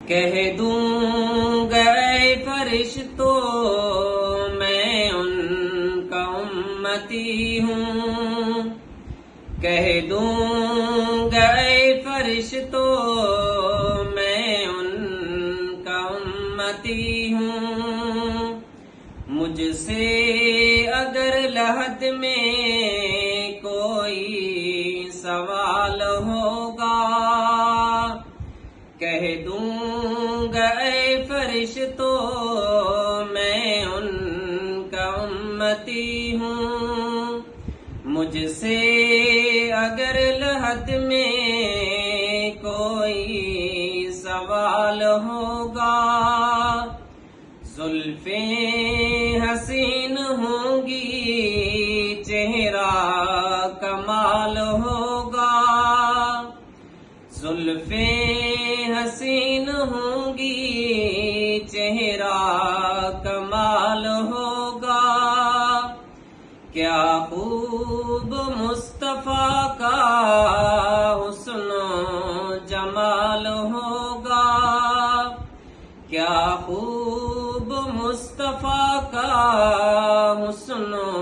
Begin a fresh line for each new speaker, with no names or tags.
کہہ دوں گا اے فرشتوں میں ان کا امتی ہوں، کہہ دوں گا اے فرشتوں میں ان کا امتی ہوں، مجھ سے اگر لحد میں کوئی سوال ہوگا، کہہ دوں گا اے فرشتوں میں ان کا امتی ہوں، مجھ سے اگر لحد میں کوئی سوال ہوگا، زلفیں حسین ہوں گی چہرہ کمال ہوگا، زلفیں حسین ہوں گی چہرہ کمال ہوگا، کیا خوب مصطفیٰ کا حسن و جمال ہوگا، کیا خوب مصطفیٰ کا حسن و